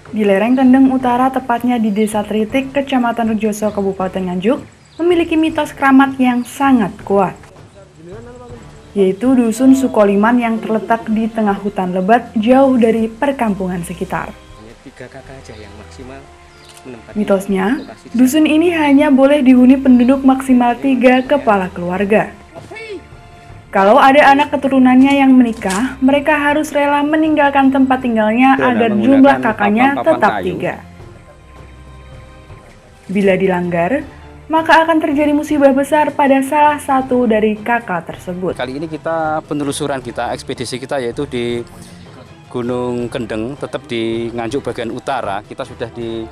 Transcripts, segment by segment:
Di lereng Kendeng Utara, tepatnya di Desa Tritik, Kecamatan Rejoso, Kabupaten Nganjuk, memiliki mitos keramat yang sangat kuat, yaitu Dusun Sukoliman yang terletak di tengah hutan lebat jauh dari perkampungan sekitar. Mitosnya, dusun ini hanya boleh dihuni penduduk maksimal 3 kepala keluarga. Kalau ada anak keturunannya yang menikah, mereka harus rela meninggalkan tempat tinggalnya agar jumlah kakaknya tetap 3. Bila dilanggar, maka akan terjadi musibah besar pada salah satu dari kakak tersebut. Kali ini kita penelusuran kita, ekspedisi kita yaitu di Gunung Kendeng, tetap di Nganjuk bagian utara. Kita sudah di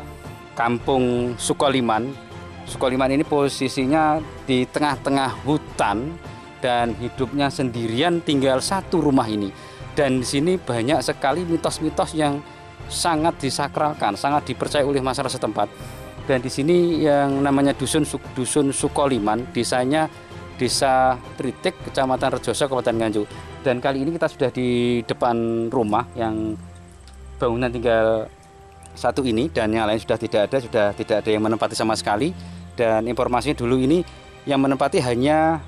Kampung Sukoliman. Sukoliman ini posisinya di tengah-tengah hutan dan hidupnya sendirian, tinggal satu rumah ini. Dan di sini banyak sekali mitos-mitos yang sangat disakralkan, sangat dipercaya oleh masyarakat setempat. Dan di sini yang namanya Dusun Sukoliman, desanya Desa Tritik, Kecamatan Rejoso, Kabupaten Nganjuk. Dan kali ini kita sudah di depan rumah yang bangunan tinggal satu ini, dan yang lain sudah tidak ada yang menempati sama sekali. Dan informasinya dulu ini yang menempati hanya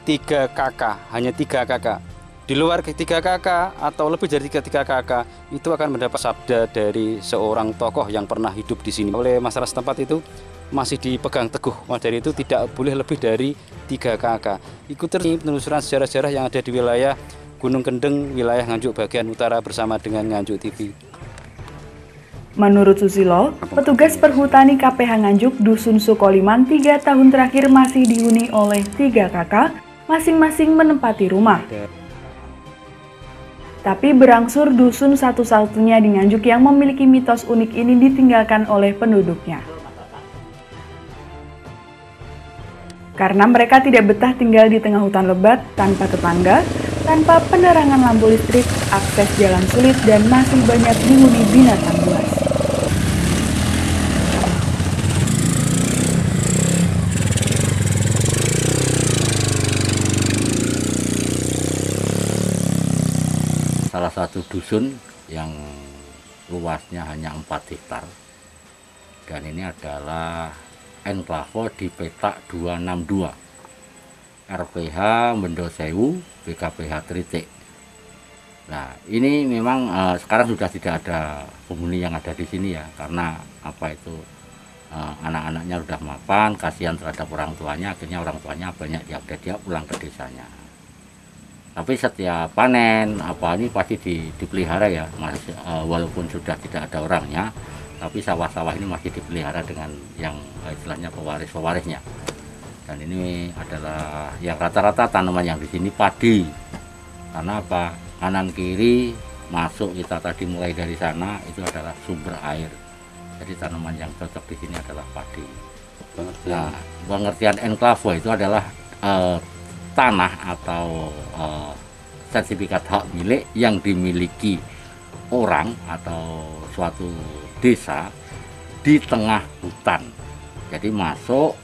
3 kakak, hanya 3 kakak. Di luar 3 kakak atau lebih dari 3 kakak itu akan mendapat sabda dari seorang tokoh yang pernah hidup di sini. Oleh masyarakat setempat itu masih dipegang teguh. Maka dari itu tidak boleh lebih dari 3 kakak. Ikuti penelusuran sejarah-sejarah yang ada di wilayah Gunung Kendeng, wilayah Nganjuk bagian utara bersama dengan Nganjuk TV. Menurut Susilo, petugas perhutani KPH Nganjuk, Dusun Sukoliman 3 tahun terakhir masih dihuni oleh 3 kakak, masing-masing menempati rumah. Tapi berangsur dusun satu-satunya di Nganjuk yang memiliki mitos unik ini ditinggalkan oleh penduduknya. Karena mereka tidak betah tinggal di tengah hutan lebat, tanpa tetangga, tanpa penerangan lampu listrik, akses jalan sulit, dan masih banyak dihuni binatang buas. Salah satu dusun yang luasnya hanya 4 hektar, dan ini adalah enklave di petak 262 RPH Mendosewu BKPH Tritik. Nah, ini memang sekarang sudah tidak ada penghuni yang ada di sini ya, karena anak-anaknya sudah mapan, kasihan terhadap orang tuanya, akhirnya orang tuanya banyak dia pulang ke desanya. Tapi setiap panen ini pasti dipelihara ya, walaupun sudah tidak ada orangnya, tapi sawah-sawah ini masih dipelihara dengan yang istilahnya pewaris-pewarisnya. Dan ini adalah yang rata-rata tanaman yang di sini padi. Karena apa? Kanan kiri masuk kita tadi mulai dari sana itu adalah sumber air. Jadi tanaman yang cocok di sini adalah padi. Nah, pengertian enklave itu adalah tanah atau sertifikat hak milik yang dimiliki orang atau suatu desa di tengah hutan. Jadi masuk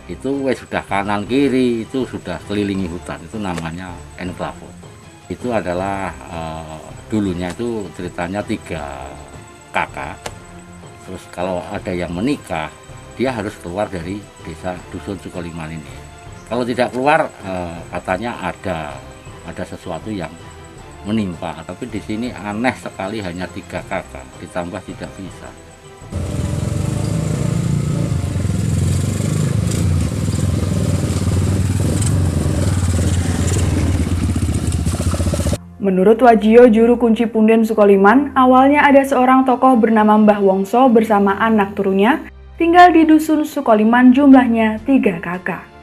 itu sudah kanan kiri, itu sudah kelilingi hutan, itu namanya enklave. Itu adalah dulunya itu ceritanya 3 kakak. Terus kalau ada yang menikah, dia harus keluar dari desa Dusun Sukoliman ini. Kalau tidak keluar, katanya ada sesuatu yang menimpa. Tapi di sini aneh sekali, hanya 3 kakak, ditambah tidak bisa. Menurut Wajio, juru kunci punden Sukoliman, awalnya ada seorang tokoh bernama Mbah Wongso bersama anak turunnya tinggal di Dusun Sukoliman, jumlahnya 3 kakak.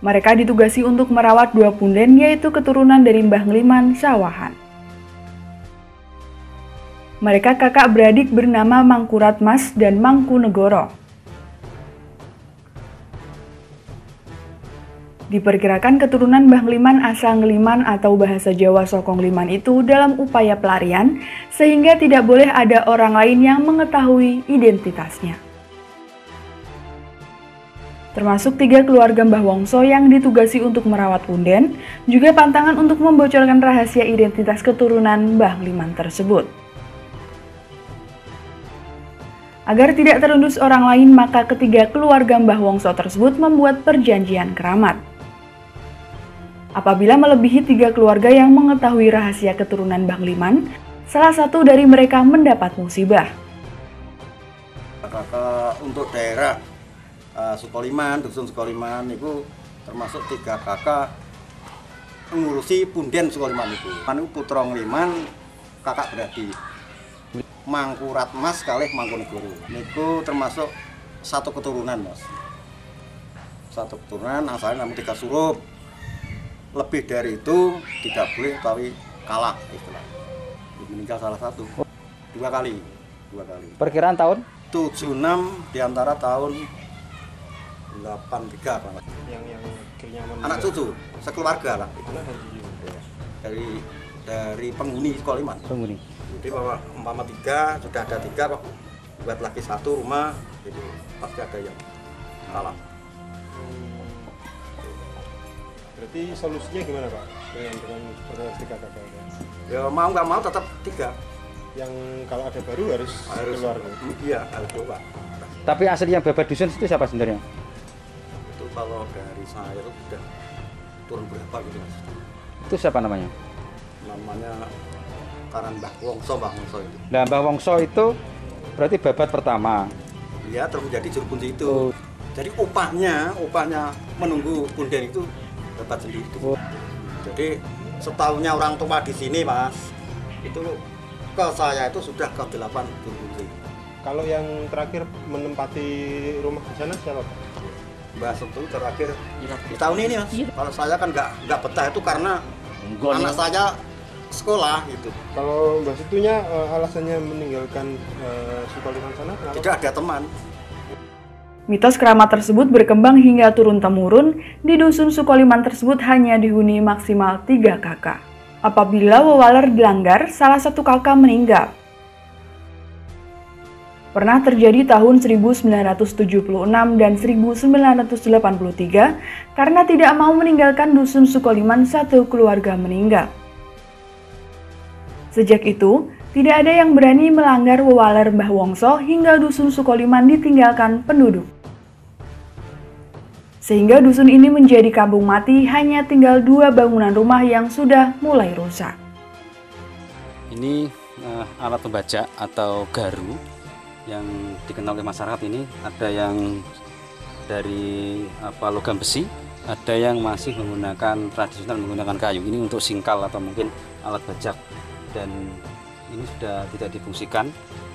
Mereka ditugasi untuk merawat 2 punden, yaitu keturunan dari Mbah Ngliman Sawahan. Mereka kakak beradik bernama Mangkuratmas dan Mangkunegoro. Diperkirakan keturunan Mbah Ngliman asal Ngliman atau bahasa Jawa Sokong Ngliman itu dalam upaya pelarian, sehingga tidak boleh ada orang lain yang mengetahui identitasnya. termasuk 3 keluarga Mbah Wongso yang ditugasi untuk merawat punden, juga pantangan untuk membocorkan rahasia identitas keturunan Mbah Liman tersebut. Agar tidak terendus orang lain, maka ketiga keluarga Mbah Wongso tersebut membuat perjanjian keramat. Apabila melebihi 3 keluarga yang mengetahui rahasia keturunan Mbah Liman, salah satu dari mereka mendapat musibah. Kakak untuk daerah Sukoliman, dusun Sukoliman itu termasuk 3 kakak mengurusi punden Sukoliman itu. Manu putra Liman, kakak berarti Mangkurat Mas kalih Mangkunegoro. Niku termasuk satu keturunan, Mas. Satu keturunan asalnya namun 3 surup. Lebih dari itu tidak boleh tapi kalah istilah. Meninggal salah satu. 2 kali. Perkiraan tahun? 76 diantara tahun 83 Pak. Yang Anak cucu sekeluarga lah. Dari penghuni Sukoliman. Penghuni. Jadi bahwa umpama 3 sudah ada 3 kok buat lagi 1 rumah, jadi pasti ada yang kalah. Berarti solusinya gimana Pak dengan seperti 3 kakak? Ya mau nggak mau tetap 3. Yang kalau ada baru harus keluar. Iya harus keluar. Tapi asli yang babat dusun itu siapa sebenarnya? Itu kalau dari saya itu sudah turun berapa gitu Mas. Itu siapa namanya? Namanya Karan Mbah Wongso itu. Nah, Mbah Wongso itu berarti babat pertama. Iya, terus menjadi juru kunci itu. Jadi upahnya menunggu punden itu dapat sendiri. Jadi setahunnya orang tua di sini, Mas, itu ke saya itu sudah ke 8 juru kunci. Kalau yang terakhir menempati rumah di sana siapa Pak? Mbah Setu terakhir di tahun ini, Mas. Kalau saya kan nggak betah itu karena anak saya sekolah gitu. Kalau Mbah Setunya alasannya meninggalkan Sukoliman sana kenapa? Tidak ada teman. Mitos keramat tersebut berkembang hingga turun-temurun. Di dusun Sukoliman tersebut hanya dihuni maksimal 3 kakak. Apabila wewaler dilanggar, salah satu kakak meninggal. Pernah terjadi tahun 1976 dan 1983 karena tidak mau meninggalkan dusun Sukoliman, 1 keluarga meninggal. Sejak itu, tidak ada yang berani melanggar wewaler Mbah Wongso hingga dusun Sukoliman ditinggalkan penduduk. Sehingga dusun ini menjadi kampung mati, hanya tinggal 2 bangunan rumah yang sudah mulai rusak. Ini alat pembaca atau garu yang dikenal oleh masyarakat ini. Ada yang dari logam besi, ada yang masih menggunakan tradisional menggunakan kayu. Ini untuk singkal atau mungkin alat bajak. Dan ini sudah tidak difungsikan,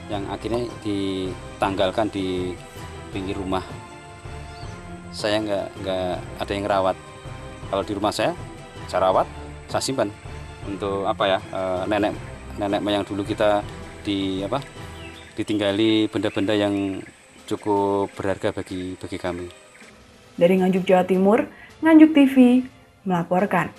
yang akhirnya ditanggalkan di pinggir rumah. Saya nggak ada yang rawat. Kalau di rumah saya rawat, saya simpan untuk nenek moyang dulu kita ditinggali benda-benda yang cukup berharga bagi kami. Dari Nganjuk, Jawa Timur, Nganjuk TV melaporkan.